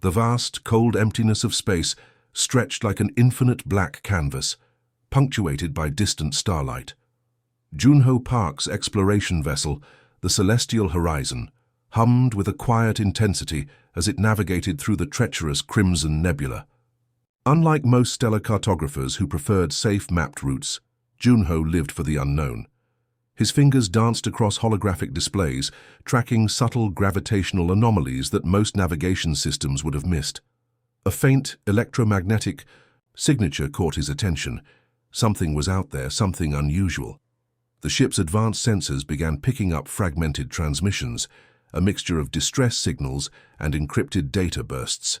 The vast, cold emptiness of space stretched like an infinite black canvas, punctuated by distant starlight. Junho Park's exploration vessel, the Celestial Horizon, hummed with a quiet intensity as it navigated through the treacherous Crimson Nebula. Unlike most stellar cartographers who preferred safe mapped routes, Junho lived for the unknown. His fingers danced across holographic displays, tracking subtle gravitational anomalies that most navigation systems would have missed. A faint electromagnetic signature caught his attention. Something was out there, something unusual. The ship's advanced sensors began picking up fragmented transmissions, a mixture of distress signals and encrypted data bursts.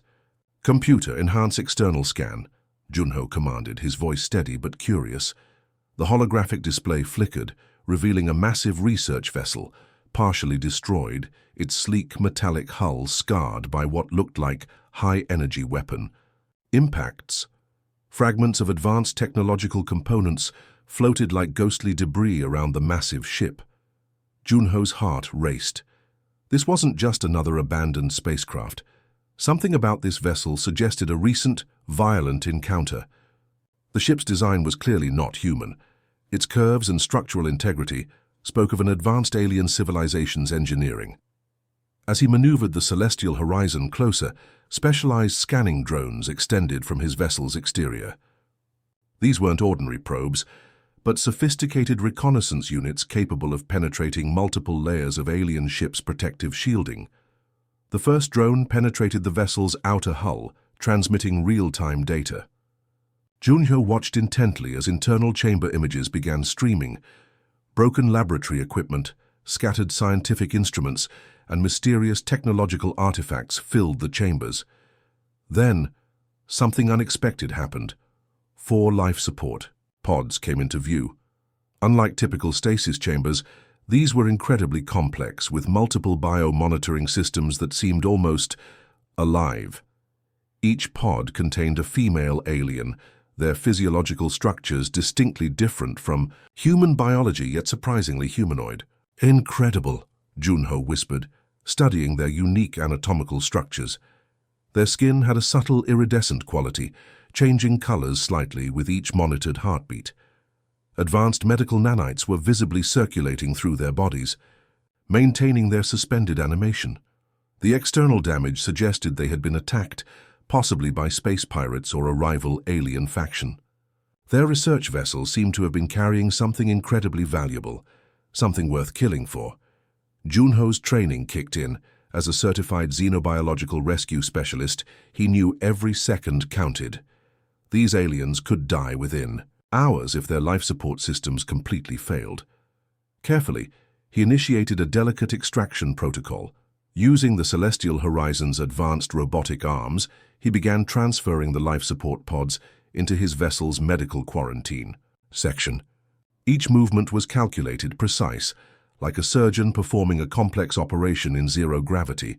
"Computer, enhance external scan," Junho commanded, his voice steady but curious. The holographic display flickered, revealing a massive research vessel, partially destroyed, its sleek metallic hull scarred by what looked like high-energy weapon. Impacts. Fragments of advanced technological components floated like ghostly debris around the massive ship. Junho's heart raced. This wasn't just another abandoned spacecraft. Something about this vessel suggested a recent, violent encounter. The ship's design was clearly not human. Its curves and structural integrity spoke of an advanced alien civilization's engineering. As he maneuvered the Celestial Horizon closer, specialized scanning drones extended from his vessel's exterior. These weren't ordinary probes, but sophisticated reconnaissance units capable of penetrating multiple layers of alien ships' protective shielding. The first drone penetrated the vessel's outer hull, transmitting real-time data. Junho watched intently as internal chamber images began streaming. Broken laboratory equipment, scattered scientific instruments, and mysterious technological artifacts filled the chambers. Then, something unexpected happened. 4 life support pods came into view. Unlike typical stasis chambers, these were incredibly complex, with multiple biomonitoring systems that seemed almost alive. Each pod contained a female alien, their physiological structures distinctly different from human biology, yet surprisingly humanoid. "Incredible," Junho whispered, studying their unique anatomical structures. Their skin had a subtle iridescent quality, changing colors slightly with each monitored heartbeat. Advanced medical nanites were visibly circulating through their bodies, maintaining their suspended animation. The external damage suggested they had been attacked, possibly by space pirates or a rival alien faction. Their research vessel seemed to have been carrying something incredibly valuable, something worth killing for. Junho's training kicked in. As a certified xenobiological rescue specialist, he knew every second counted. These aliens could die within hours if their life support systems completely failed. Carefully, he initiated a delicate extraction protocol. Using the Celestial Horizon's advanced robotic arms, he began transferring the life support pods into his vessel's medical quarantine section. Each movement was calculated, precise, like a surgeon performing a complex operation in zero gravity.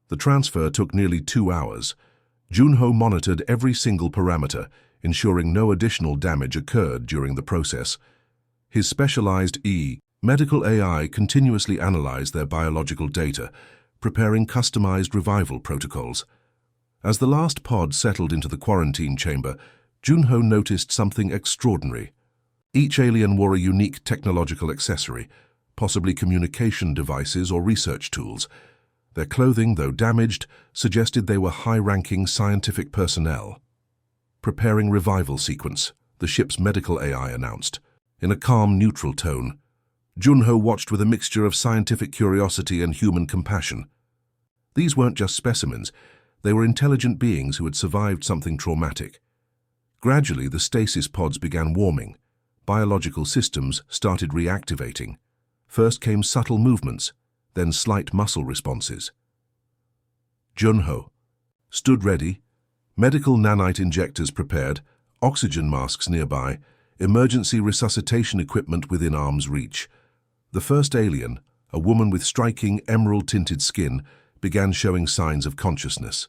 The transfer took nearly 2 hours. Junho monitored every single parameter, ensuring no additional damage occurred during the process. His specialized medical AI continuously analyzed their biological data, preparing customized revival protocols. As the last pod settled into the quarantine chamber, Junho noticed something extraordinary. Each alien wore a unique technological accessory, possibly communication devices or research tools. Their clothing, though damaged, suggested they were high-ranking scientific personnel. "Preparing revival sequence," the ship's medical AI announced. In a calm, neutral tone, Junho watched with a mixture of scientific curiosity and human compassion. These weren't just specimens, they were intelligent beings who had survived something traumatic. Gradually, the stasis pods began warming. Biological systems started reactivating. First came subtle movements, then slight muscle responses. Junho stood ready, medical nanite injectors prepared, oxygen masks nearby, emergency resuscitation equipment within arm's reach. The first alien, a woman with striking emerald-tinted skin, began showing signs of consciousness.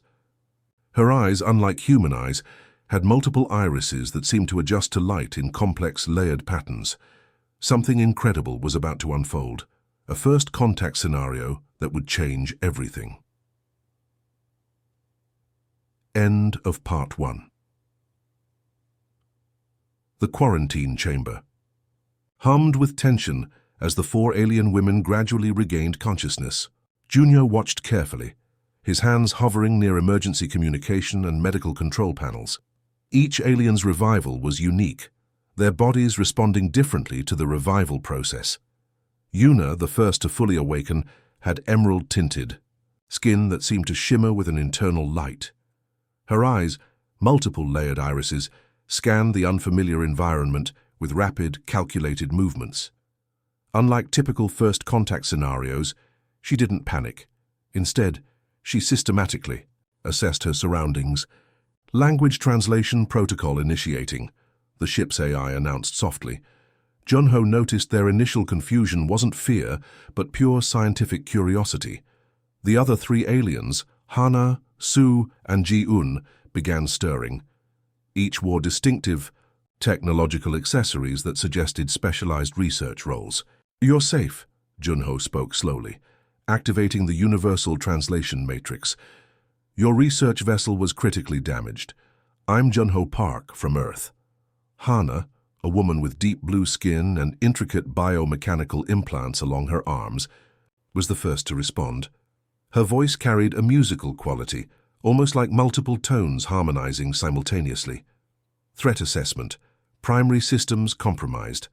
Her eyes, unlike human eyes, had multiple irises that seemed to adjust to light in complex, layered patterns. Something incredible was about to unfold, a first contact scenario that would change everything. End of Part 1. The Quarantine Chamber. Hummed with tension as the 4 alien women gradually regained consciousness, Junior watched carefully, his hands hovering near emergency communication and medical control panels. Each alien's revival was unique, their bodies responding differently to the revival process. Yuna, the first to fully awaken, had emerald-tinted skin that seemed to shimmer with an internal light. Her eyes, multiple layered irises, scanned the unfamiliar environment with rapid, calculated movements. Unlike typical first contact scenarios, she didn't panic. Instead, she systematically assessed her surroundings. Language translation protocol initiating, the ship's AI announced softly. Junho noticed their initial confusion wasn't fear, but pure scientific curiosity. The other 3 aliens, Hana, Su, and Ji-un, began stirring. Each wore distinctive, technological accessories that suggested specialized research roles. "You're safe," Junho spoke slowly, activating the universal translation matrix. "Your research vessel was critically damaged. I'm Junho Park from Earth." Hana, a woman with deep blue skin and intricate biomechanical implants along her arms, was the first to respond. Her voice carried a musical quality, almost like multiple tones harmonizing simultaneously. Threat assessment. Primary systems compromised.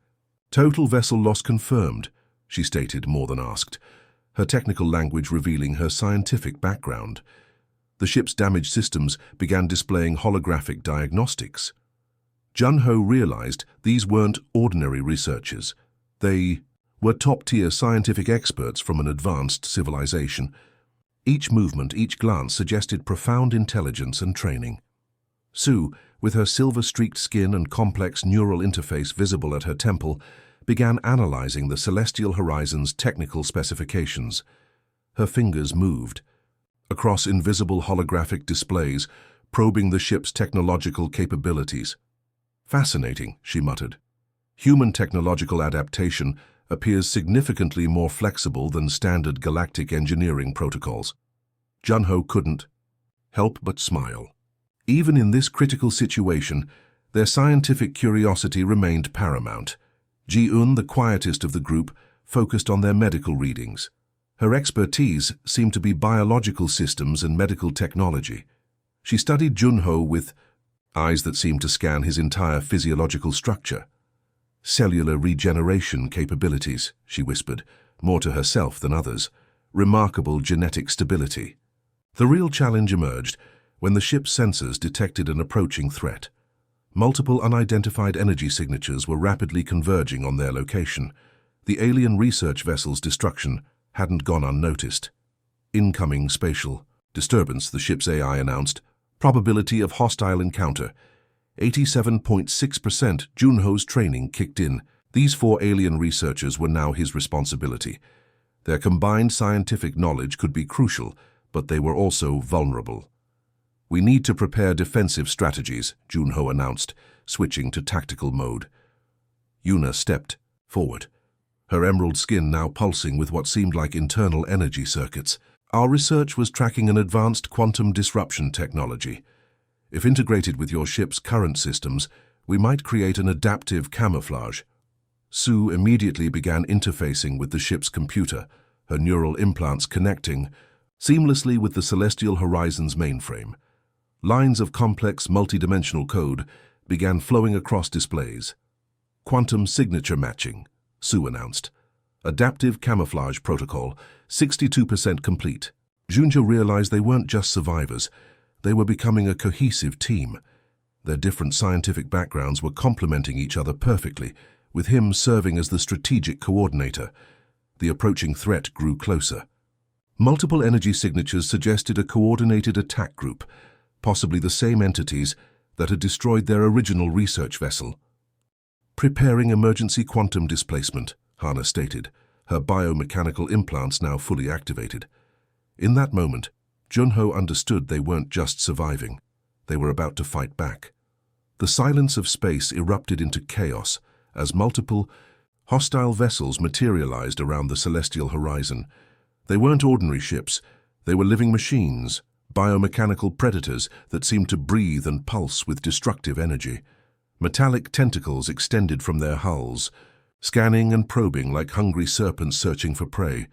"Total vessel loss confirmed," she stated more than asked, her technical language revealing her scientific background. The ship's damaged systems began displaying holographic diagnostics. Junho realized these weren't ordinary researchers. They were top-tier scientific experts from an advanced civilization. Each movement, each glance suggested profound intelligence and training. Su, with her silver-streaked skin and complex neural interface visible at her temple, began analyzing the celestial horizon's technical specifications. Her fingers moved across invisible holographic displays, probing the ship's technological capabilities. "Fascinating," she muttered. "Human technological adaptation appears significantly more flexible than standard galactic engineering protocols." Junho couldn't help but smile. Even in this critical situation, their scientific curiosity remained paramount. Ji-un, the quietest of the group, focused on their medical readings. Her expertise seemed to be biological systems and medical technology. She studied Junho with eyes that seemed to scan his entire physiological structure. "Cellular regeneration capabilities," she whispered, more to herself than others. "Remarkable genetic stability." The real challenge emerged when the ship's sensors detected an approaching threat. Multiple unidentified energy signatures were rapidly converging on their location. The alien research vessel's destruction hadn't gone unnoticed. "Incoming spatial disturbance," the ship's AI announced. "Probability of hostile encounter. 87.6%. Junho's training kicked in. These 4 alien researchers were now his responsibility. Their combined scientific knowledge could be crucial, but they were also vulnerable. "We need to prepare defensive strategies," Junho announced, switching to tactical mode. Yuna stepped forward, her emerald skin now pulsing with what seemed like internal energy circuits. "Our research was tracking an advanced quantum disruption technology. If integrated with your ship's current systems, we might create an adaptive camouflage." Su immediately began interfacing with the ship's computer, her neural implants connecting seamlessly with the celestial horizon's mainframe. Lines of complex multidimensional code began flowing across displays. "Quantum signature matching," Su announced. "Adaptive camouflage protocol, 62% complete." Junjo realized they weren't just survivors. They were becoming a cohesive team. Their different scientific backgrounds were complementing each other perfectly, with him serving as the strategic coordinator. The approaching threat grew closer. Multiple energy signatures suggested a coordinated attack group, possibly the same entities that had destroyed their original research vessel. "Preparing emergency quantum displacement," Hana stated, her biomechanical implants now fully activated. In that moment, Junho understood they weren't just surviving. They were about to fight back. The silence of space erupted into chaos as multiple hostile vessels materialized around the celestial horizon. They weren't ordinary ships. They were living machines, biomechanical predators that seemed to breathe and pulse with destructive energy. Metallic tentacles extended from their hulls, scanning and probing like hungry serpents searching for prey.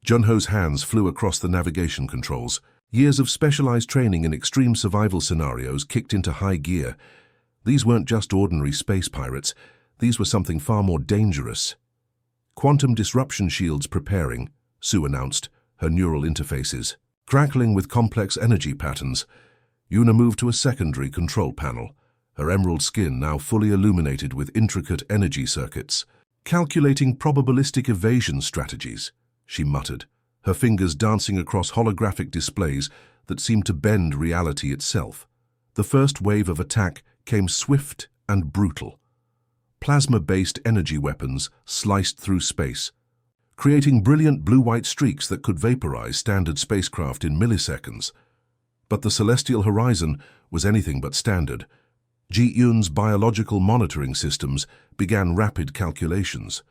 Junho's hands flew across the navigation controls. Years of specialized training in extreme survival scenarios kicked into high gear. These weren't just ordinary space pirates. These were something far more dangerous. Quantum disruption shields preparing, Sue announced, her neural interfaces crackling with complex energy patterns. Yuna moved to a secondary control panel, her emerald skin now fully illuminated with intricate energy circuits. Calculating probabilistic evasion strategies, she muttered, her fingers dancing across holographic displays that seemed to bend reality itself. The first wave of attack came swift and brutal. Plasma-based energy weapons sliced through space, creating brilliant blue-white streaks that could vaporize standard spacecraft in milliseconds. But the celestial horizon was anything but standard. Ji-Yun's biological monitoring systems began rapid calculations.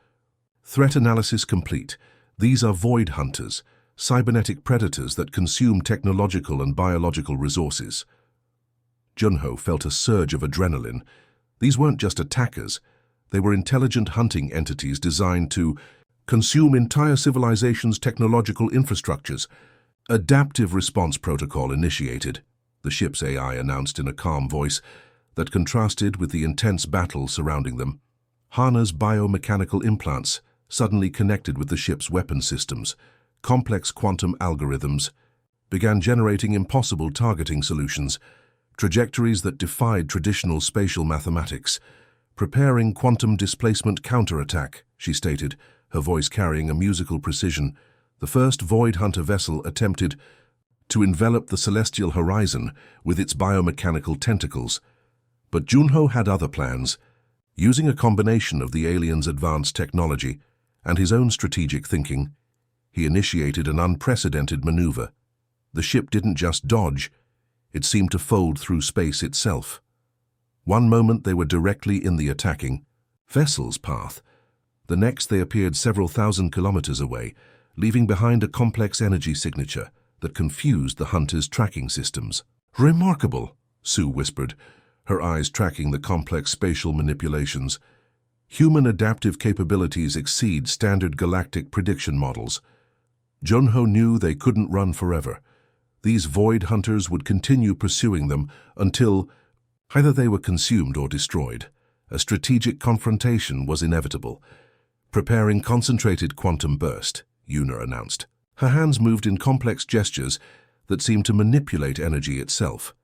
Threat analysis complete. These are void hunters, cybernetic predators that consume technological and biological resources. Junho felt a surge of adrenaline. These weren't just attackers. They were intelligent hunting entities designed to consume entire civilizations' technological infrastructures. Adaptive response protocol initiated, the ship's AI announced in a calm voice that contrasted with the intense battle surrounding them. Hana's biomechanical implants suddenly connected with the ship's weapon systems. Complex quantum algorithms began generating impossible targeting solutions, trajectories that defied traditional spatial mathematics. Preparing quantum displacement counterattack, she stated, her voice carrying a musical precision. The first Void Hunter vessel attempted to envelop the celestial horizon with its biomechanical tentacles. But Junho had other plans. Using a combination of the aliens' advanced technology and his own strategic thinking, he initiated an unprecedented maneuver. The ship didn't just dodge, it seemed to fold through space itself. One moment they were directly in the attacking vessel's path. The next they appeared several thousand kilometers away, leaving behind a complex energy signature that confused the hunters' tracking systems. "Remarkable," Sue whispered, her eyes tracking the complex spatial manipulations. Human adaptive capabilities exceed standard galactic prediction models. Junho knew they couldn't run forever. These void hunters would continue pursuing them until either they were consumed or destroyed. A strategic confrontation was inevitable. "Preparing concentrated quantum burst," Yuna announced. Her hands moved in complex gestures that seemed to manipulate energy itself.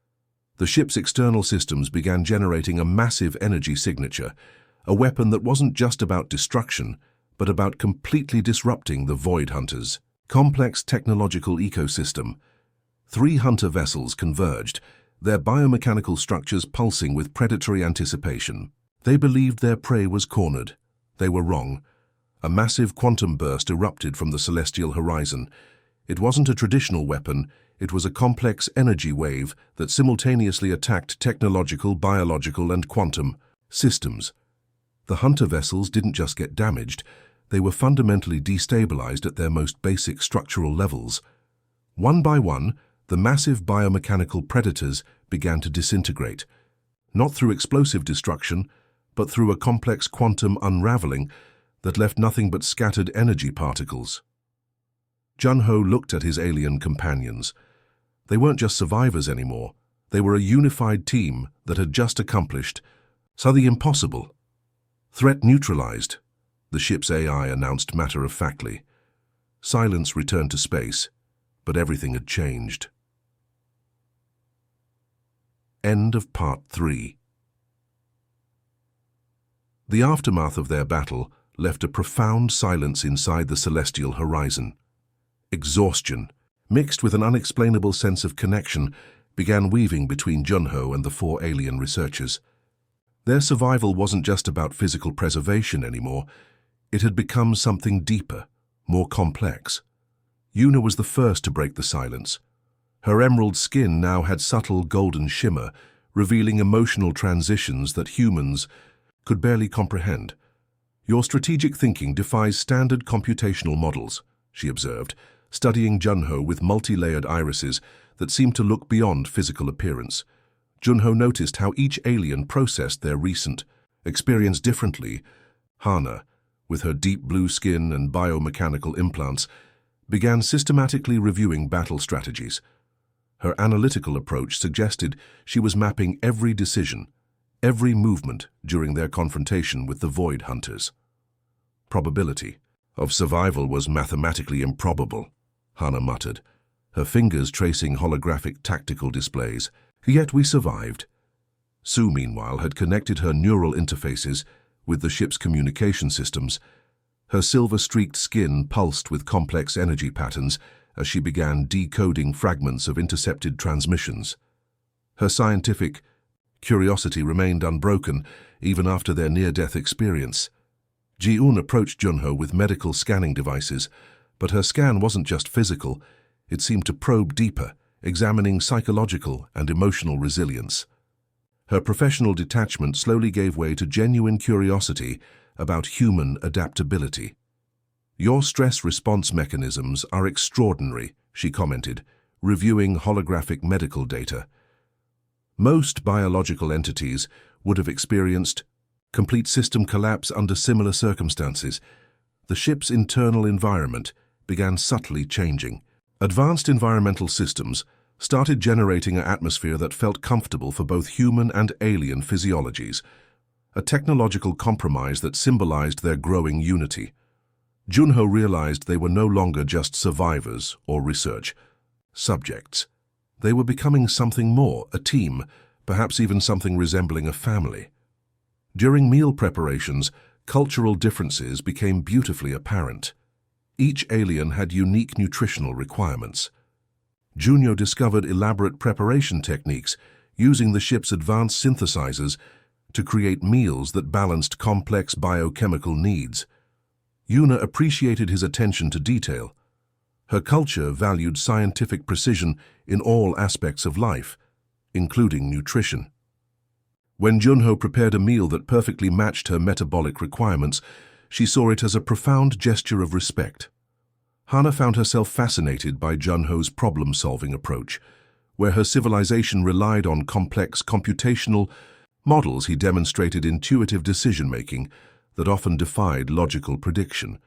The ship's external systems began generating a massive energy signature, a weapon that wasn't just about destruction, but about completely disrupting the Void Hunters' complex technological ecosystem. 3 hunter vessels converged, their biomechanical structures pulsing with predatory anticipation. They believed their prey was cornered. They were wrong. A massive quantum burst erupted from the celestial horizon. It wasn't a traditional weapon, it was a complex energy wave that simultaneously attacked technological, biological, and quantum systems. The hunter vessels didn't just get damaged, they were fundamentally destabilized at their most basic structural levels. One by one, the massive biomechanical predators began to disintegrate, not through explosive destruction, but through a complex quantum unraveling that left nothing but scattered energy particles. Junho looked at his alien companions. They weren't just survivors anymore. They were a unified team that had just accomplished the impossible. "Threat neutralized," the ship's AI announced matter-of-factly. Silence returned to space, but everything had changed. End of Part 3. The aftermath of their battle left a profound silence inside the celestial horizon. Exhaustion, mixed with an unexplainable sense of connection, began weaving between Junho and the 4 alien researchers. Their survival wasn't just about physical preservation anymore. It had become something deeper, more complex. Yuna was the first to break the silence. Her emerald skin now had subtle golden shimmer, revealing emotional transitions that humans could barely comprehend. "Your strategic thinking defies standard computational models," she observed, studying Junho with multi-layered irises that seemed to look beyond physical appearance. Junho noticed how each alien processed their recent experience differently. Hana, with her deep blue skin and biomechanical implants, began systematically reviewing battle strategies. Her analytical approach suggested she was mapping every decision, every movement during their confrontation with the Void Hunters. Probability of survival was mathematically improbable, Hana muttered, her fingers tracing holographic tactical displays. Yet we survived. Sue, meanwhile, had connected her neural interfaces with the ship's communication systems. Her silver-streaked skin pulsed with complex energy patterns as she began decoding fragments of intercepted transmissions. Her scientific curiosity remained unbroken even after their near-death experience. Ji-un approached Junho with medical scanning devices, but her scan wasn't just physical. It seemed to probe deeper, examining psychological and emotional resilience. Her professional detachment slowly gave way to genuine curiosity about human adaptability. "Your stress response mechanisms are extraordinary," she commented, reviewing holographic medical data. "Most biological entities would have experienced complete system collapse under similar circumstances." The ship's internal environment began subtly changing. Advanced environmental systems started generating an atmosphere that felt comfortable for both human and alien physiologies, a technological compromise that symbolized their growing unity. Junho realized they were no longer just survivors or research subjects. They were becoming something more, a team, perhaps even something resembling a family. During meal preparations, cultural differences became beautifully apparent. Each alien had unique nutritional requirements. Junho discovered elaborate preparation techniques using the ship's advanced synthesizers to create meals that balanced complex biochemical needs. Yuna appreciated his attention to detail. Her culture valued scientific precision in all aspects of life, including nutrition. When Junho prepared a meal that perfectly matched her metabolic requirements, she saw it as a profound gesture of respect. Hana found herself fascinated by Junho's problem-solving approach. Where her civilization relied on complex computational models, he demonstrated intuitive decision-making that often defied logical prediction.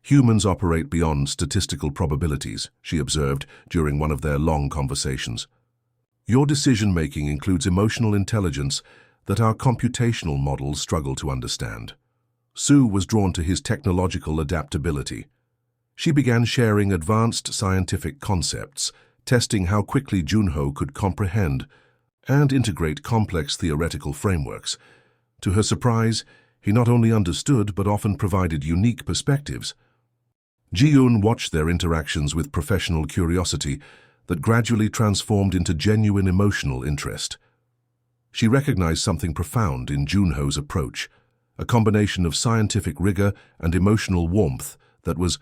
"Humans operate beyond statistical probabilities," she observed during one of their long conversations. "Your decision-making includes emotional intelligence that our computational models struggle to understand." Sue was drawn to his technological adaptability. She began sharing advanced scientific concepts, testing how quickly Junho could comprehend and integrate complex theoretical frameworks. To her surprise, he not only understood but often provided unique perspectives. Ji-un watched their interactions with professional curiosity that gradually transformed into genuine emotional interest. She recognized something profound in Junho's approach, a combination of scientific rigor and emotional warmth that was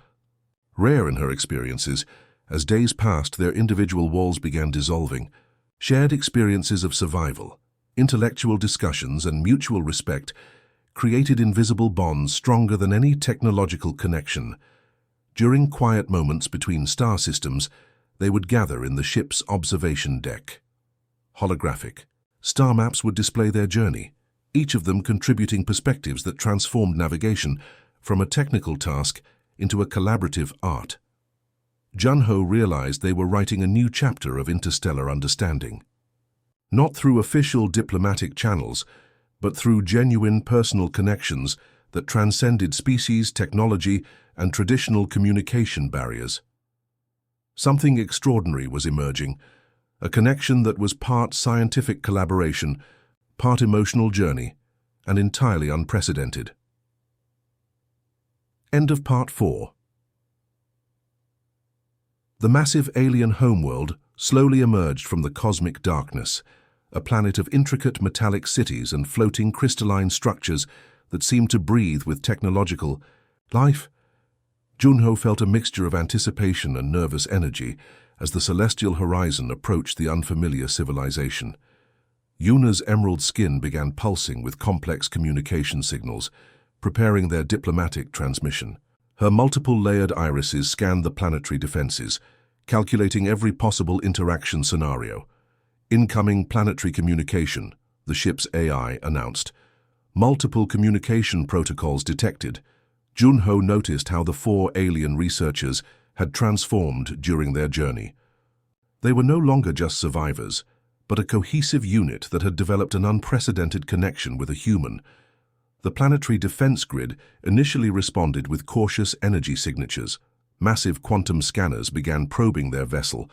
rare in her experiences. As days passed, their individual walls began dissolving. Shared experiences of survival, intellectual discussions, and mutual respect created invisible bonds stronger than any technological connection. During quiet moments between star systems, they would gather in the ship's observation deck. Holographic star maps would display their journey, each of them contributing perspectives that transformed navigation from a technical task into a collaborative art. Junho realized they were writing a new chapter of interstellar understanding. Not through official diplomatic channels, but through genuine personal connections that transcended species, technology, and traditional communication barriers. Something extraordinary was emerging, a connection that was part scientific collaboration, part emotional journey, and entirely unprecedented. End of Part 4. The massive alien homeworld slowly emerged from the cosmic darkness, a planet of intricate metallic cities and floating crystalline structures that seemed to breathe with technological life. Junho felt a mixture of anticipation and nervous energy as the celestial horizon approached the unfamiliar civilization. Yuna's emerald skin began pulsing with complex communication signals, preparing their diplomatic transmission. Her multiple layered irises scanned the planetary defenses, calculating every possible interaction scenario. Incoming planetary communication, the ship's AI announced. Multiple communication protocols detected. Junho noticed how the 4 alien researchers had transformed during their journey. They were no longer just survivors, but a cohesive unit that had developed an unprecedented connection with a human. The planetary defense grid initially responded with cautious energy signatures. Massive quantum scanners began probing their vessel,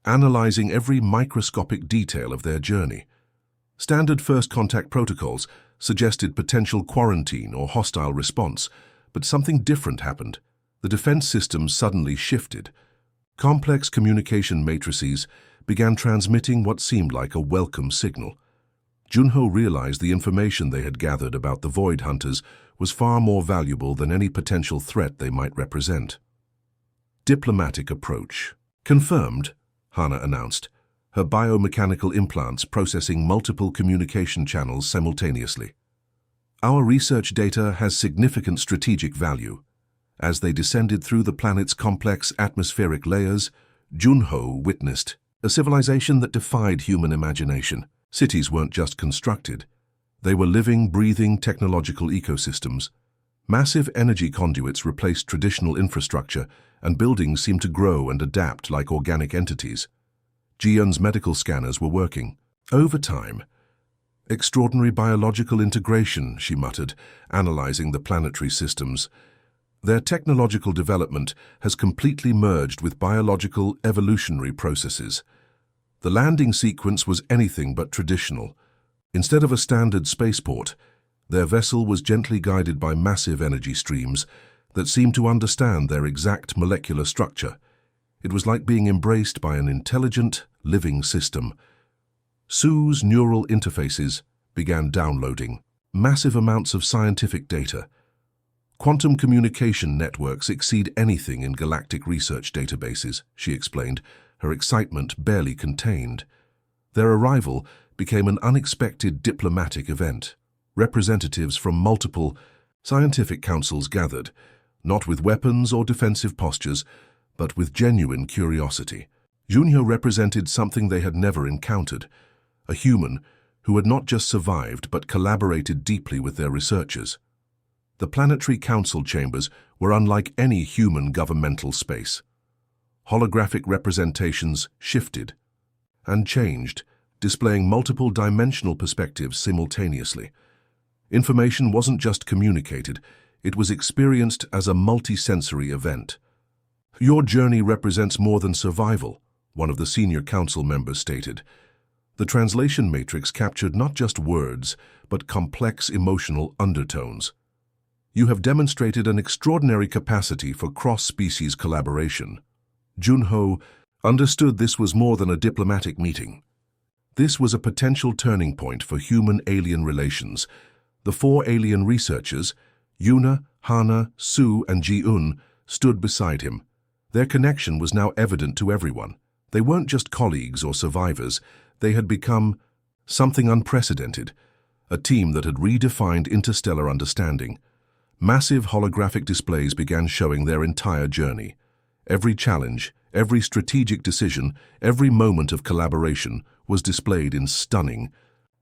analyzing every microscopic detail of their journey. Standard first contact protocols suggested potential quarantine or hostile response, but something different happened. The defense system suddenly shifted. Complex communication matrices began transmitting what seemed like a welcome signal. Junho realized the information they had gathered about the Void Hunters was far more valuable than any potential threat they might represent. Diplomatic approach. Confirmed, Hana announced, her biomechanical implants processing multiple communication channels simultaneously. Our research data has significant strategic value. As they descended through the planet's complex atmospheric layers, Junho witnessed a civilization that defied human imagination. Cities weren't just constructed. They were living, breathing technological ecosystems. Massive energy conduits replaced traditional infrastructure, and buildings seemed to grow and adapt like organic entities. Jiyun's medical scanners were working. Over time, extraordinary biological integration, she muttered, analyzing the planetary systems. Their technological development has completely merged with biological evolutionary processes. The landing sequence was anything but traditional. Instead of a standard spaceport, their vessel was gently guided by massive energy streams that seemed to understand their exact molecular structure. It was like being embraced by an intelligent, living system. Su's neural interfaces began downloading massive amounts of scientific data. Quantum communication networks exceed anything in galactic research databases, she explained, her excitement barely contained. Their arrival became an unexpected diplomatic event. Representatives from multiple scientific councils gathered, not with weapons or defensive postures, but with genuine curiosity. Junho represented something they had never encountered, a human who had not just survived but collaborated deeply with their researchers. The planetary council chambers were unlike any human governmental space. Holographic representations shifted and changed, displaying multiple dimensional perspectives simultaneously. Information wasn't just communicated, it was experienced as a multi-sensory event. Your journey represents more than survival, one of the senior council members stated. The translation matrix captured not just words, but complex emotional undertones. You have demonstrated an extraordinary capacity for cross-species collaboration. Junho understood this was more than a diplomatic meeting. This was a potential turning point for human-alien relations. The 4 alien researchers, Yuna, Hana, Su, and Ji-un, stood beside him. Their connection was now evident to everyone. They weren't just colleagues or survivors. They had become something unprecedented, a team that had redefined interstellar understanding. Massive holographic displays began showing their entire journey. Every challenge, every strategic decision, every moment of collaboration was displayed in stunning,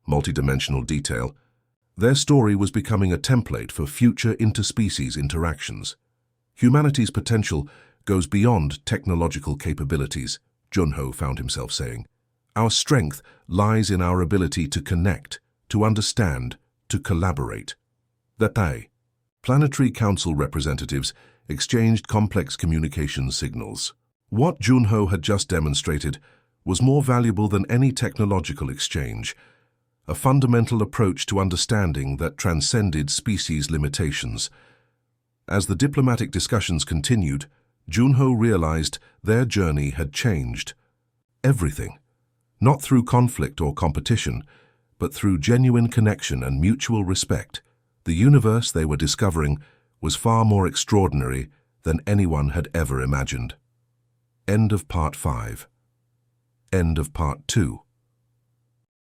multidimensional detail. Their story was becoming a template for future interspecies interactions. Humanity's potential goes beyond technological capabilities, Junho found himself saying. Our strength lies in our ability to connect, to understand, to collaborate. That planetary council representatives exchanged complex communication signals. What Junho had just demonstrated was more valuable than any technological exchange, a fundamental approach to understanding that transcended species limitations. As the diplomatic discussions continued, Junho realized their journey had changed. Everything. Not through conflict or competition, but through genuine connection and mutual respect. The universe they were discovering was far more extraordinary than anyone had ever imagined. End of Part 5. End of Part 2.